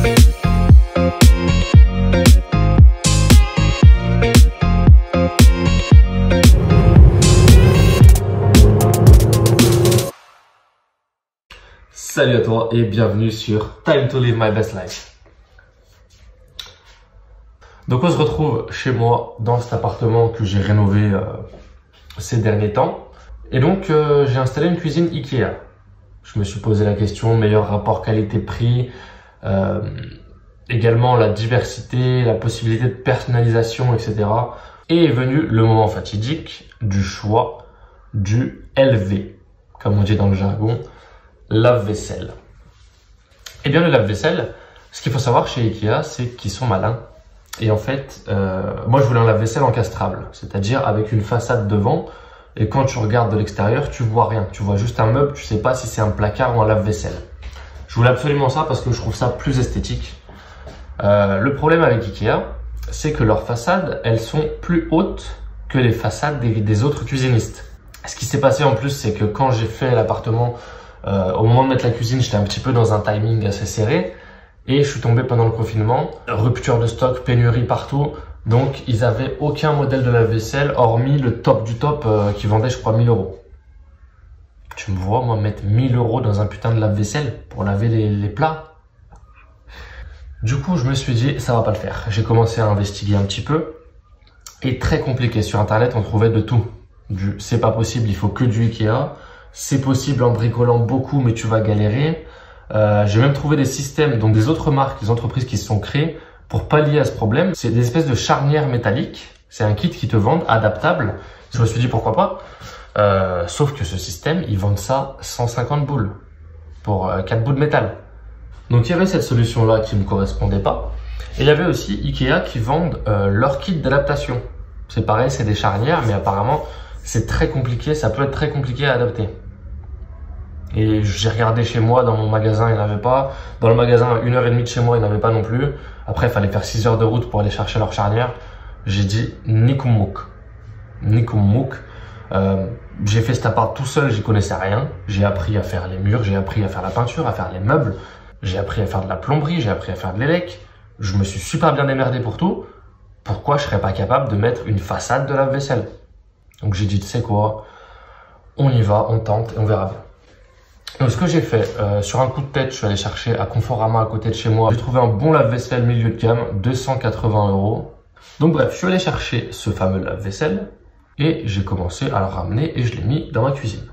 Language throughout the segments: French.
Salut à toi et bienvenue sur Time to Live My Best Life. Donc on se retrouve chez moi dans cet appartement que j'ai rénové ces derniers temps. Et donc j'ai installé une cuisine Ikea. Je me suis posé la question, meilleur rapport qualité-prix, également la diversité, la possibilité de personnalisation, etc. Et est venu le moment fatidique du choix du LV, comme on dit dans le jargon. Lave-vaisselle. Et bien le lave-vaisselle, ce qu'il faut savoir chez Ikea, c'est qu'ils sont malins. Et en fait, moi je voulais un lave-vaisselle encastrable, c'est-à-dire avec une façade devant. Et quand tu regardes de l'extérieur, tu vois rien. Tu vois juste un meuble, tu sais pas si c'est un placard ou un lave-vaisselle. Je voulais absolument ça parce que je trouve ça plus esthétique. Le problème avec Ikea, c'est que leurs façades, elles sont plus hautes que les façades des autres cuisinistes. Ce qui s'est passé en plus, c'est que quand j'ai fait l'appartement, au moment de mettre la cuisine, j'étais un petit peu dans un timing assez serré et je suis tombé pendant le confinement. Rupture de stock, pénurie partout. Donc, ils avaient aucun modèle de lave-vaisselle hormis le top du top qui vendait, je crois, 1000 €. Tu me vois, moi, mettre 1000 € dans un putain de lave-vaisselle pour laver les plats? Du coup, je me suis dit, ça va pas le faire. J'ai commencé à investiguer un petit peu et très compliqué. Sur Internet, on trouvait de tout. C'est pas possible, il faut que du Ikea. C'est possible en bricolant beaucoup, mais tu vas galérer. J'ai même trouvé des systèmes, donc des autres marques, des entreprises qui se sont créées pour pallier à ce problème. C'est des espèces de charnières métalliques. C'est un kit qui te vendent, adaptable. Je me suis dit pourquoi pas. Sauf que ce système, ils vendent ça 150 boules pour 4 bouts de métal. Donc il y avait cette solution-là qui ne me correspondait pas. Et il y avait aussi Ikea qui vendent leur kit d'adaptation. C'est pareil, c'est des charnières, mais apparemment c'est très compliqué. Ça peut être très compliqué à adapter. Et j'ai regardé chez moi, dans mon magasin, il n'y en avait pas. Dans le magasin, à 1h30 de chez moi, il n'y en avait pas non plus. Après, il fallait faire 6 heures de route pour aller chercher leur charnière. J'ai dit, Nikoummouk. Nikoummouk. J'ai fait cet appart tout seul, j'y connaissais rien. J'ai appris à faire les murs, j'ai appris à faire la peinture, à faire les meubles. J'ai appris à faire de la plomberie, j'ai appris à faire de l'élec. Je me suis super bien démerdé pour tout. Pourquoi je serais pas capable de mettre une façade de lave-vaisselle? Donc j'ai dit, tu sais quoi, on y va, on tente et on verra bien. Donc ce que j'ai fait, sur un coup de tête, je suis allé chercher à Conforama à côté de chez moi. J'ai trouvé un bon lave-vaisselle milieu de gamme, 280 €. Donc bref, je suis allé chercher ce fameux lave-vaisselle et j'ai commencé à le ramener et je l'ai mis dans ma cuisine.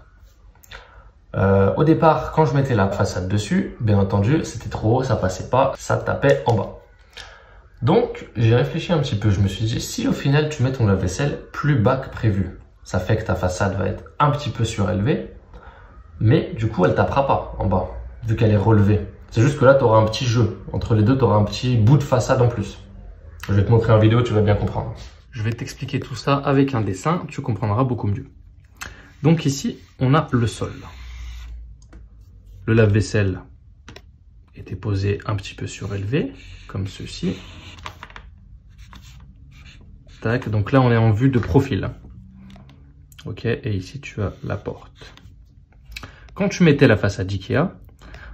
Au départ, quand je mettais la façade dessus, bien entendu, c'était trop haut, ça passait pas, ça tapait en bas. Donc j'ai réfléchi un petit peu, je me suis dit, si au final tu mets ton lave-vaisselle plus bas que prévu, ça fait que ta façade va être un petit peu surélevée. Mais du coup, elle tapera pas en bas, vu qu'elle est relevée. C'est juste que là, tu auras un petit jeu. Entre les deux, tu auras un petit bout de façade en plus. Je vais te montrer en vidéo, tu vas bien comprendre. Je vais t'expliquer tout ça avec un dessin, tu comprendras beaucoup mieux. Donc ici, on a le sol. Le lave-vaisselle était posé un petit peu surélevé, comme ceci. Tac, donc là, on est en vue de profil. Ok, et ici, tu as la porte. Quand tu mettais la façade Ikea,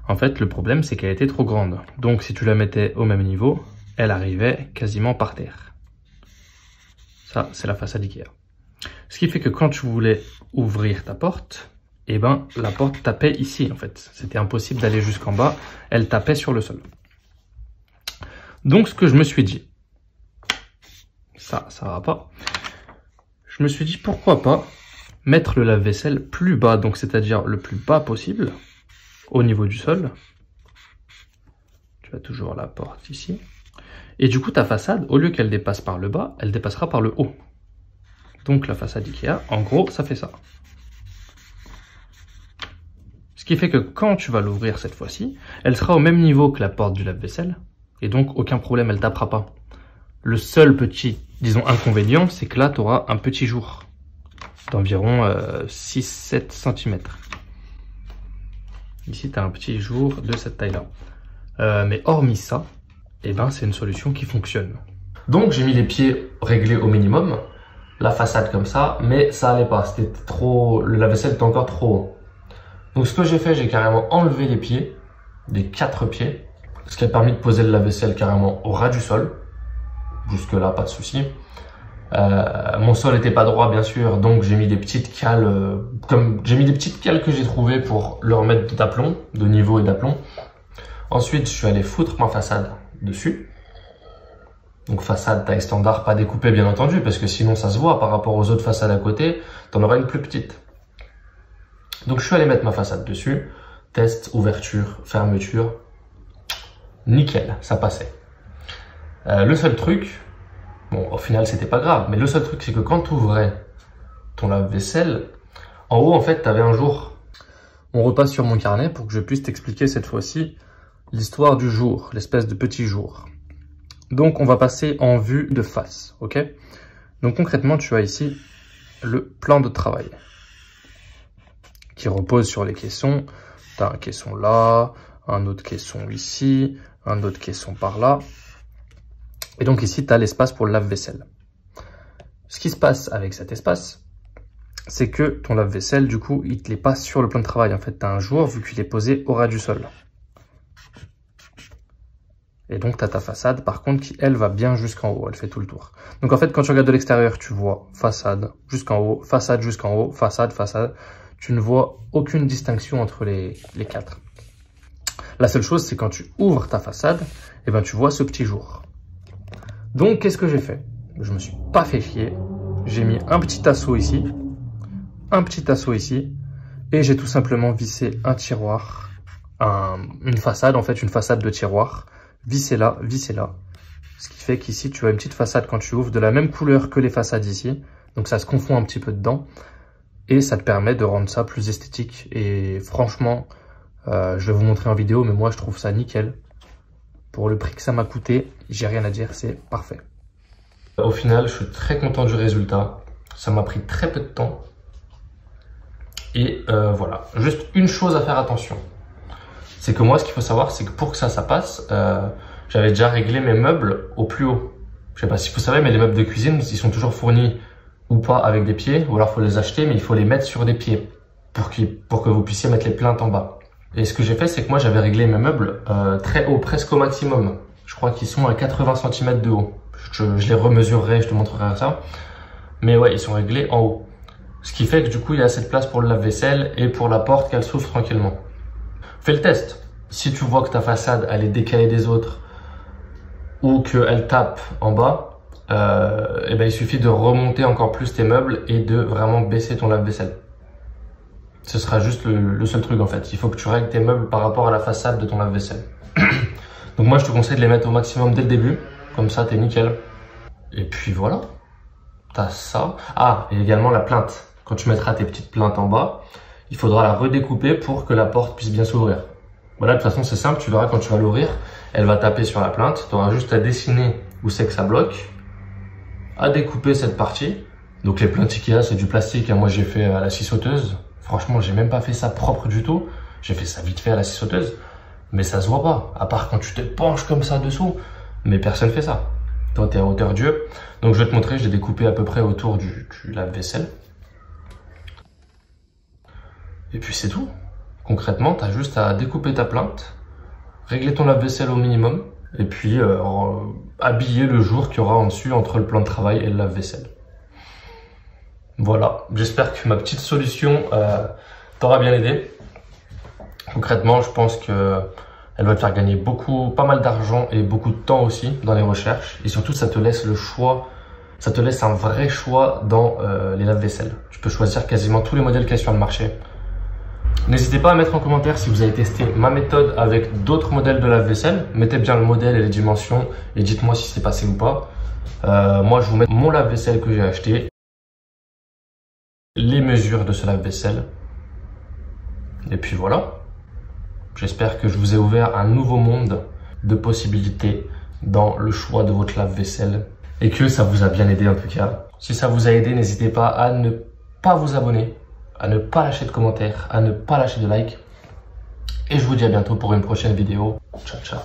en fait, le problème, c'est qu'elle était trop grande. Donc, si tu la mettais au même niveau, elle arrivait quasiment par terre. Ça, c'est la façade Ikea. Ce qui fait que quand tu voulais ouvrir ta porte, eh ben, la porte tapait ici, en fait. C'était impossible d'aller jusqu'en bas. Elle tapait sur le sol. Donc, ce que je me suis dit, ça va pas. Je me suis dit, pourquoi pas mettre le lave-vaisselle plus bas, donc c'est-à-dire le plus bas possible, au niveau du sol. Tu as toujours la porte ici. Et du coup, ta façade, au lieu qu'elle dépasse par le bas, elle dépassera par le haut. Donc la façade Ikea, en gros, ça fait ça. Ce qui fait que quand tu vas l'ouvrir cette fois-ci, elle sera au même niveau que la porte du lave-vaisselle. Et donc, aucun problème, elle tapera pas. Le seul petit, disons, inconvénient, c'est que là, tu auras un petit jour d'environ 6-7 cm. Ici, tu as un petit jour de cette taille-là. Mais hormis ça, eh ben, c'est une solution qui fonctionne. Donc, j'ai mis les pieds réglés au minimum, la façade comme ça, mais ça allait pas. C'était trop, le lave-vaisselle était encore trop haut. Donc, ce que j'ai fait, j'ai carrément enlevé les pieds, les 4 pieds, ce qui a permis de poser le lave-vaisselle carrément au ras du sol. Jusque là, pas de souci. Mon sol n'était pas droit bien sûr, donc j'ai mis des petites cales, que j'ai trouvées pour leur mettre d'aplomb, de niveau et d'aplomb. Ensuite, je suis allé foutre ma façade dessus. Donc façade taille standard, pas découpée bien entendu, parce que sinon ça se voit par rapport aux autres façades à côté, t'en auras une plus petite. Donc je suis allé mettre ma façade dessus, test, ouverture, fermeture, nickel, ça passait. Le seul truc, bon au final c'était pas grave, mais le seul truc c'est que quand tu ouvrais ton lave-vaisselle, en haut en fait tu avais un jour. On repasse sur mon carnet pour que je puisse t'expliquer cette fois-ci l'histoire du jour, l'espèce de petit jour. Donc on va passer en vue de face, ok? Donc concrètement tu as ici le plan de travail qui repose sur les caissons. Tu as un caisson là, un autre caisson ici, un autre caisson par là. Et donc ici, tu as l'espace pour le lave-vaisselle. Ce qui se passe avec cet espace, c'est que ton lave-vaisselle, du coup, il ne l'est pas sur le plan de travail. En fait, tu as un jour vu qu'il est posé au ras du sol. Et donc, tu as ta façade, par contre, qui, elle, va bien jusqu'en haut. Elle fait tout le tour. Donc, en fait, quand tu regardes de l'extérieur, tu vois façade jusqu'en haut, façade jusqu'en haut, façade, façade. Tu ne vois aucune distinction entre les quatre. La seule chose, c'est quand tu ouvres ta façade, eh ben, tu vois ce petit jour. Donc, qu'est-ce que j'ai fait? Je me suis pas fait chier. J'ai mis un petit assaut ici, et j'ai tout simplement vissé un tiroir, une façade, en fait, une façade de tiroir, vissé là. Ce qui fait qu'ici, tu as une petite façade quand tu ouvres de la même couleur que les façades ici. Donc, ça se confond un petit peu dedans. Et ça te permet de rendre ça plus esthétique. Et franchement, je vais vous montrer en vidéo, mais moi, je trouve ça nickel. Pour le prix que ça m'a coûté, j'ai rien à dire, c'est parfait. Au final, je suis très content du résultat. Ça m'a pris très peu de temps. Et voilà, juste une chose à faire attention. C'est que moi, ce qu'il faut savoir, c'est que pour que ça passe, j'avais déjà réglé mes meubles au plus haut. Je sais pas si vous savez, mais les meubles de cuisine, ils sont toujours fournis ou pas avec des pieds, ou alors il faut les acheter, mais il faut les mettre sur des pieds pour que vous puissiez mettre les plaintes en bas. Et ce que j'ai fait, c'est que moi, j'avais réglé mes meubles très haut, presque au maximum. Je crois qu'ils sont à 80 cm de haut. Je les remesurerai, je te montrerai ça. Mais ouais, ils sont réglés en haut. Ce qui fait que du coup, il y a assez de place pour le lave-vaisselle et pour la porte qu'elle s'ouvre tranquillement. Fais le test. Si tu vois que ta façade, elle est décalée des autres ou qu'elle tape en bas, et ben, il suffit de remonter encore plus tes meubles et de vraiment baisser ton lave-vaisselle. Ce sera juste le seul truc en fait. Il faut que tu règles tes meubles par rapport à la façade de ton lave-vaisselle. Donc moi, je te conseille de les mettre au maximum dès le début. Comme ça, t'es nickel. Et puis voilà. T'as ça. Ah, et également la plainte. Quand tu mettras tes petites plaintes en bas, il faudra la redécouper pour que la porte puisse bien s'ouvrir. Voilà, de toute façon, c'est simple. Tu verras quand tu vas l'ouvrir, elle va taper sur la plainte. Tu auras juste à dessiner où c'est que ça bloque, à découper cette partie. Donc les plaintes Ikea, c'est du plastique. Moi, j'ai fait à la scie sauteuse. Franchement, j'ai même pas fait ça propre du tout. J'ai fait ça vite fait à la scie sauteuse. Mais ça se voit pas, à part quand tu te penches comme ça dessous. Mais personne fait ça. Toi, tu es à hauteur Dieu. Donc, je vais te montrer, j'ai découpé à peu près autour du lave-vaisselle. Et puis, c'est tout. Concrètement, tu as juste à découper ta plainte, régler ton lave-vaisselle au minimum, et puis habiller le jour qu'il y aura en dessus entre le plan de travail et le lave-vaisselle. Voilà, j'espère que ma petite solution t'aura bien aidé. Concrètement, je pense que elle va te faire gagner pas mal d'argent et beaucoup de temps aussi dans les recherches. Et surtout, ça te laisse le choix, ça te laisse un vrai choix dans les lave-vaisselle. Tu peux choisir quasiment tous les modèles qu'il y a sur le marché. N'hésitez pas à mettre en commentaire si vous avez testé ma méthode avec d'autres modèles de lave-vaisselle. Mettez bien le modèle et les dimensions et dites-moi si c'est passé ou pas. Moi, je vous mets mon lave-vaisselle que j'ai acheté, les mesures de ce lave-vaisselle. Et puis voilà. J'espère que je vous ai ouvert un nouveau monde de possibilités dans le choix de votre lave-vaisselle et que ça vous a bien aidé en tout cas. Si ça vous a aidé, n'hésitez pas à ne pas vous abonner, à ne pas lâcher de commentaires, à ne pas lâcher de like. Et je vous dis à bientôt pour une prochaine vidéo. Ciao, ciao.